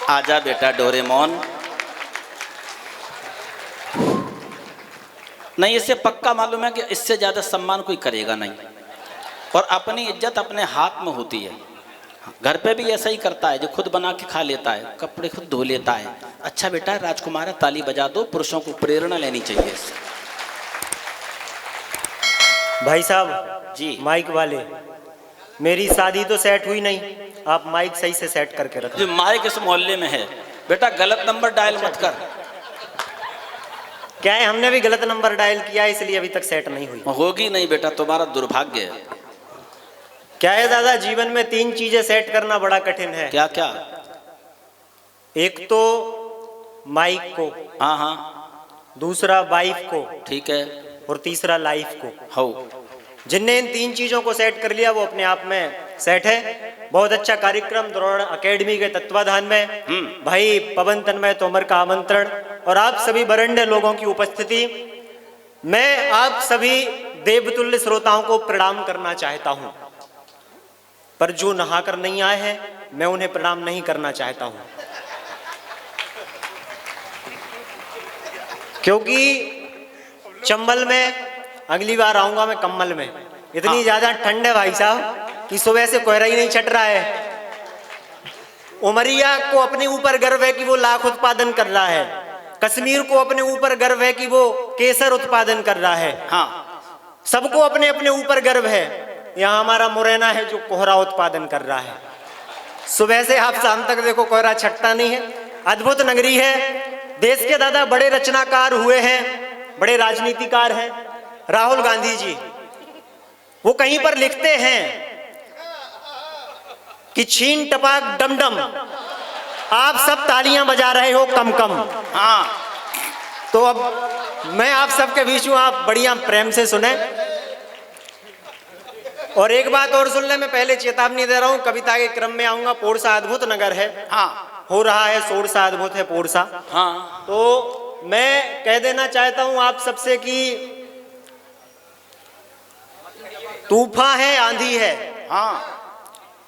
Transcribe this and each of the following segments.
आजा बेटा डोरेमोन। नहीं, इससे पक्का मालूम है कि इससे ज्यादा सम्मान कोई करेगा नहीं, और अपनी इज्जत अपने हाथ में होती है। घर पे भी ऐसा ही करता है, जो खुद बना के खा लेता है, कपड़े खुद धो लेता है। अच्छा बेटा राजकुमार, ताली बजा दो, पुरुषों को प्रेरणा लेनी चाहिए इससे। भाई साहब जी माइक वाले, मेरी शादी तो सेट हुई नहीं, आप माइक सही से सेट करके रखो। जो माइक इस मोहल्ले में है बेटा, गलत नंबर डायल मत कर। क्या है, हमने भी गलत नंबर डायल किया है, इसलिए अभी तक सेट नहीं हुई। होगी नहीं बेटा, तुम्हारा दुर्भाग्य है। क्या है दादा, जीवन में 3 चीजें सेट करना बड़ा कठिन है। क्या क्या? एक तो माइक को, हाँ हाँ दूसरा वाइफ को, ठीक है, और तीसरा लाइफ को। हो। जिनने इन 3 चीजों को सेट कर लिया वो अपने आप में सेट है। बहुत अच्छा कार्यक्रम द्रोण अकेडमी के तत्वाधान में भाई पवन तन्मय तोमर का आमंत्रण और आप सभी बरंडे लोगों की उपस्थिति, मैं आप सभी देवतुल्य श्रोताओं को प्रणाम करना चाहता हूं। पर जो नहाकर नहीं आए हैं मैं उन्हें प्रणाम नहीं करना चाहता हूं, क्योंकि चंबल में अगली बार आऊंगा मैं कम्बल में। इतनी ज्यादा ठंड है भाई साहब कि सुबह से कोहरा ही नहीं छट रहा है। उमरिया को अपने ऊपर गर्व है कि वो लाख उत्पादन कर रहा है, कश्मीर को अपने ऊपर गर्व है कि वो केसर उत्पादन कर रहा है। हाँ, सबको अपने अपने ऊपर गर्व है। यहाँ हमारा मुरैना है जो कोहरा उत्पादन कर रहा है। सुबह से आप शाम तक देखो कोहरा छटता नहीं है। अद्भुत नगरी है। देश के दादा बड़े रचनाकार हुए हैं, बड़े राजनीतिकार हैं। राहुल गांधी जी, वो कहीं पर लिखते हैं कि छीन टपाक डमडम, आप सब तालियां बजा रहे हो कम कम। हाँ, तो अब मैं आप सबके बीच हूं, आप बढ़िया प्रेम से सुने। और एक बात और सुन ले, मैं पहले चेतावनी दे रहा हूं, कविता के क्रम में आऊंगा। पोरसा अद्भुत नगर है, हाँ, हो रहा है शोरसा, अद्भुत है पोरसा। हाँ, तो मैं कह देना चाहता हूं आप सबसे कि तूफान है, आंधी है, हाँ,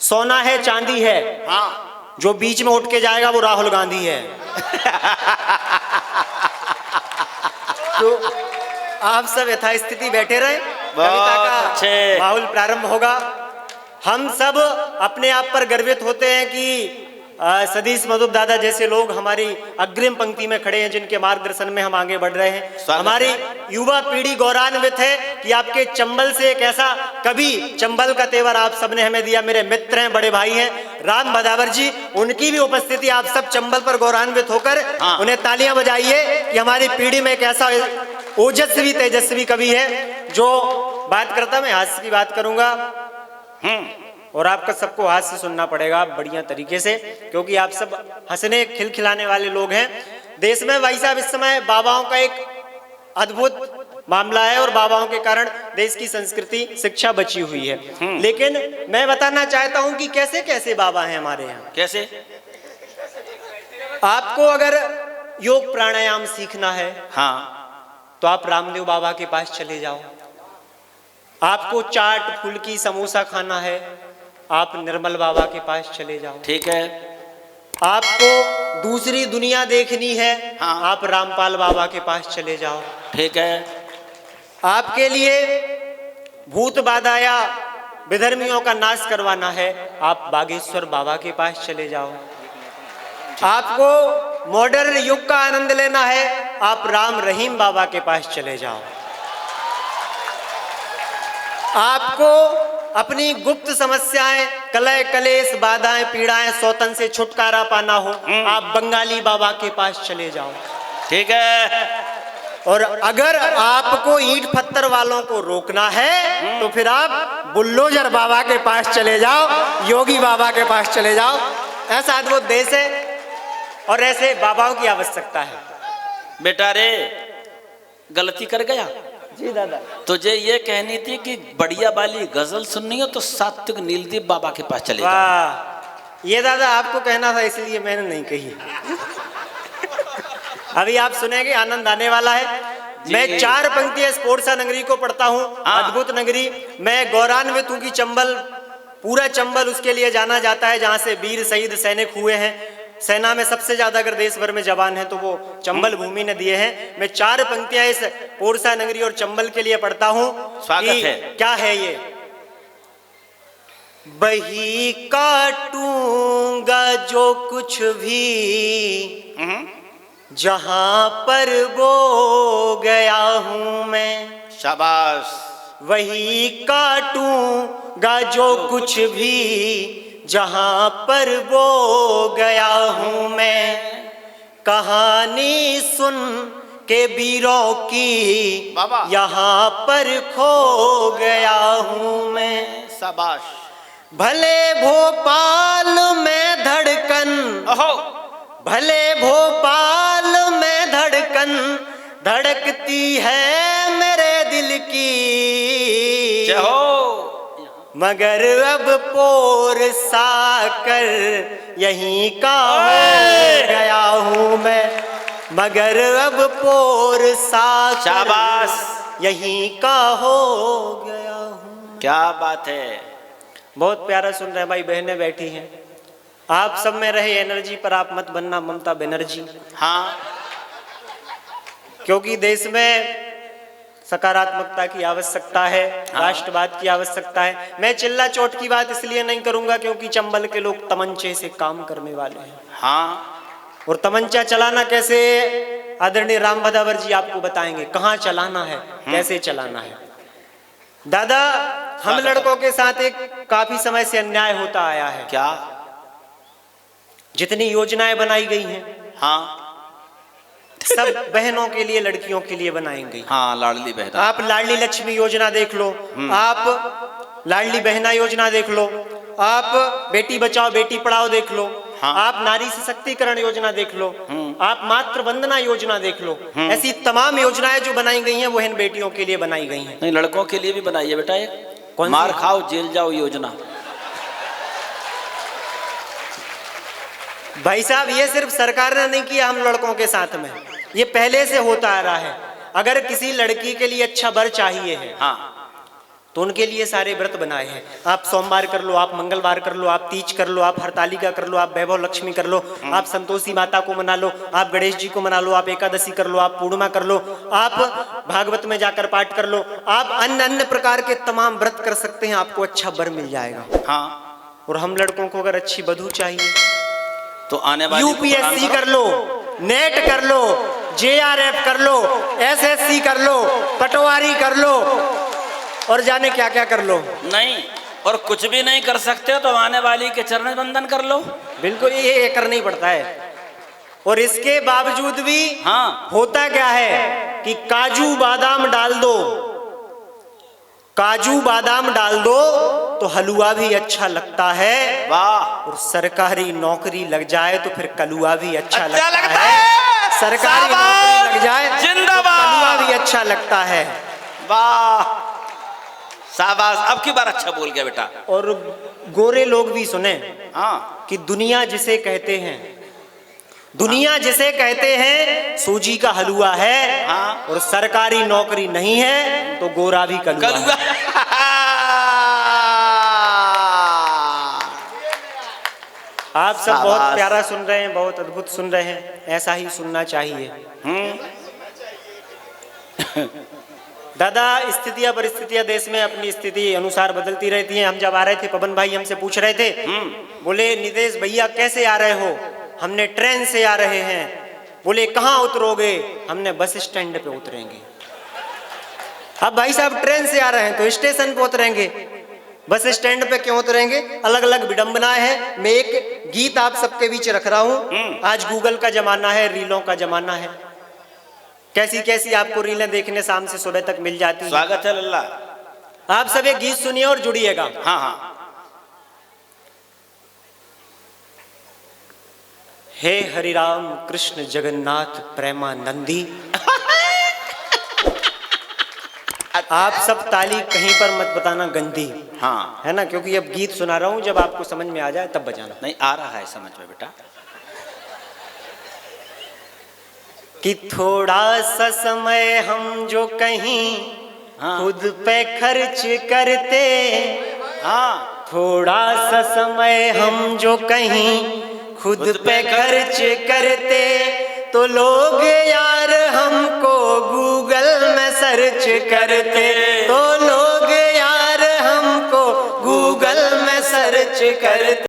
सोना है, चांदी है, हाँ, जो बीच में उठ के जाएगा वो राहुल गांधी है। तो आप सब यथास्थिति बैठे रहे, कविता का माहौल प्रारंभ होगा। हम सब अपने आप पर गर्वित होते हैं कि सतीश मधुप दादा जैसे लोग हमारी अग्रिम पंक्ति में खड़े हैं, जिनके मार्गदर्शन में हम आगे बढ़ रहे हैं। हमारी युवा पीढ़ी गौरवान्वित है कि आपके चंबल से एक ऐसा, कभी चंबल का तेवर आप सबने हमें दिया। मेरे मित्र हैं, बड़े भाई हैं राम बदावर जी, उनकी भी उपस्थिति, आप सब चंबल पर गौरवान्वित होकर उन्हें तालियां बजाइए कि हमारी पीढ़ी में एक ऐसा ओजस्वी तेजस्वी कवि है जो बात करता। मैं हास्य की बात करूंगा और आपका सबको हाथ से सुनना पड़ेगा बढ़िया तरीके से, क्योंकि आप सब हंसने खिलखिलाने वाले लोग हैं। देश में भाई साहब इस समय बाबाओं का एक अद्भुत मामला है और बाबाओं के कारण देश की संस्कृति शिक्षा बची हुई है। लेकिन मैं बताना चाहता हूं कि कैसे कैसे बाबा हैं हमारे यहाँ। कैसे? आपको अगर योग प्राणायाम सीखना है, हाँ, तो आप रामदेव बाबा के पास चले जाओ। आपको चाट फुल्की समोसा खाना है, आप निर्मल बाबा के पास चले जाओ। ठीक है। आपको दूसरी दुनिया देखनी है, हाँ, आप रामपाल बाबा के पास चले जाओ। ठीक है। आपके लिए भूत बाधा या विधर्मियों का नाश करवाना है, आप बागेश्वर बाबा के पास चले जाओ। आपको मॉडर्न युग का आनंद लेना है, आप राम रहीम बाबा के पास चले जाओ। आपको अपनी गुप्त समस्याएं, कलह कलेश बाधाएं पीड़ाएं सौतन से छुटकारा पाना हो, आप बंगाली बाबा के पास चले जाओ। ठीक है। और अगर आपको ईंट पत्थर वालों को रोकना है तो फिर आप बुल्डोजर बाबा के पास चले जाओ, योगी बाबा के पास चले जाओ। ऐसा अद्भुत देश है और ऐसे बाबाओं की आवश्यकता है। बेटा रे, गलती कर गया जी दादा। तुझे ये कहनी थी कि बढ़िया वाली गजल सुननी हो तो सात्विक नीलदीप बाबा के पास चले जाओ। वाह, ये दादा आपको कहना था इसलिए मैंने नहीं कही। अभी आप सुनेंगे, आनंद आने वाला है। मैं 4 पंक्तियां स्पोर्ट्सा नगरी को पढ़ता हूँ। अद्भुत नगरी। मैं गौरवान्वित हूँ कि चंबल, पूरा चंबल उसके लिए जाना जाता है जहाँ से वीर शहीद सैनिक हुए हैं। सेना में सबसे ज्यादा अगर देश भर में जवान है तो वो चंबल भूमि ने दिए हैं। मैं 4 पंक्तियां इस पोरसा नगरी और चंबल के लिए पढ़ता हूं। स्वागत है। क्या है ये? बही काटूंगा जो कुछ भी जहां पर वो गया हूं मैं। शाबाश। वही काटूंगा जो कुछ भी जहां पर वो गया हूं मैं। कहानी सुन के वीरों की बाबा यहाँ पर खो गया हूं मैं। शाबाश। भले भोपाल में धड़कन, ओहो, भले भोपाल में धड़कन धड़कती है मेरे दिल की, जय हो। मगर अब पोरसा कर यहीं का हो गया हूँ मैं। मगर अब पोरसा शाबाश, यहीं का हो गया हूँ। क्या बात है। बहुत प्यारा सुन रहे हैं भाई, बहनें बैठी हैं। आप सब में रहे एनर्जी, पर आप मत बनना ममता बनर्जी। हाँ, क्योंकि देश में सकारात्मकता की आवश्यकता है, राष्ट्रवाद की आवश्यकता है। मैं चिल्ला चोट की बात इसलिए नहीं करूंगा क्योंकि चंबल के लोग तमंचे से काम करने वाले हैं। हाँ, और तमंचा चलाना कैसे, आदरणीय राम भदावर जी आपको बताएंगे कहाँ चलाना है, कैसे चलाना है। दादा, हम लड़कों के साथ एक काफी समय से अन्याय होता आया है। क्या? जितनी योजनाएं बनाई गई हैं, हाँ, सब बहनों के लिए, लड़कियों के लिए बनाई गई। हाँ, लाडली बहना। आप लाडली लक्ष्मी योजना देख लो, आप लाडली बहना योजना देख लो, आप बेटी बचाओ बेटी पढ़ाओ देख लो, हाँ। आप नारी सशक्तिकरण योजना देख लो, आप मातृ वंदना योजना देख लो। ऐसी तमाम योजनाएं जो बनाई गई हैं वो इन बेटियों के लिए बनाई गई हैं। नहीं, लड़कों के लिए भी बनाइए बेटा। एक मार खाओ जेल जाओ योजना। भाई साहब, ये सिर्फ सरकार ने नहीं किया हम लड़कों के साथ में, ये पहले से होता आ रहा है। अगर किसी लड़की के लिए अच्छा वर चाहिए है, हाँ, तो उनके लिए सारे व्रत बनाए हैं। आप सोमवार कर लो, आप मंगलवार कर लो, आप तीज कर लो, आप हरतालिका कर लो, आप वैभव लक्ष्मी कर लो, आप संतोषी माता को मना लो, आप गणेश जी को मना लो, आप एकादशी कर लो, आप पूर्णिमा कर लो, आप भागवत में जाकर पाठ कर लो, आप अन्य अन्य प्रकार के तमाम व्रत कर सकते हैं, आपको अच्छा वर मिल जाएगा। हाँ। और हम लड़कों को अगर अच्छी वधू चाहिए तो आने वाली यूपीएससी कर लो, नेट कर लो, जेआरएफ कर लो, एसएससी कर लो, पटवारी कर लो, और जाने क्या क्या कर लो। नहीं, और कुछ भी नहीं कर सकते तो आने वाली के चरण बंदन कर लो। बिल्कुल, ये करना ही पड़ता है। और इसके बावजूद भी हाँ, होता क्या है कि काजू बादाम डाल दो, काजू बादाम डाल दो तो हलवा भी अच्छा लगता है। वाह। और सरकारी नौकरी लग जाए तो फिर कलुआ भी अच्छा लगता है। सरकारी नौकरी लग जाए जिंदाबाद, कलुआ भी अच्छा लगता है। वाह, शाबाश, अब की बार अच्छा बोल गया बेटा। और गोरे लोग भी सुने हाँ, कि दुनिया जिसे कहते हैं, दुनिया जिसे कहते हैं सूजी का हलवा है। हाँ। और सरकारी नौकरी नहीं है तो गोरा भी कलुआ कलुआ। है। आप सब बहुत प्यारा सुन रहे हैं, बहुत अद्भुत सुन रहे हैं, ऐसा ही सुनना चाहिए। दादा, स्थितियां परिस्थितियां देश में अपनी स्थिति अनुसार बदलती रहती हैं। हम जब आ रहे थे, पवन भाई हमसे पूछ रहे थे, बोले नितेश भैया कैसे आ रहे हो? हमने ट्रेन से आ रहे हैं। बोले कहाँ उतरोगे? हमने बस स्टैंड पे उतरेंगे। अब भाई साहब ट्रेन से आ रहे हैं तो स्टेशन पे उतरेंगे, बस स्टैंड पे क्यों उतरेंगे? अलग अलग विडंबनाएं हैं। मैं एक गीत आप सबके बीच रख रहा हूं। आज गूगल का जमाना है, रीलों का जमाना है। कैसी कैसी आपको रीलें देखने शाम से सुबह तक मिल जाती हैं। स्वागत है लल्ला। आप सब एक गीत सुनिए और जुड़िएगा। हाँ हाँ। हे हरिराम कृष्ण जगन्नाथ प्रेमानंदी। आप सब ताली कहीं पर मत बताना गंदी, हाँ, है ना, क्योंकि अब गीत सुना रहा हूं, जब आपको समझ में आ जाए तब बजाना। नहीं आ रहा है समझ में बेटा। कि थोड़ा सा समय हम जो कहीं खुद पे खर्च करते, हाँ, थोड़ा सा समय हम जो कहीं खुद पे खर्च करते तो लोग यार हमको गूगल में सर्च करते, तो लोग यार हमको गूगल में सर्च करते।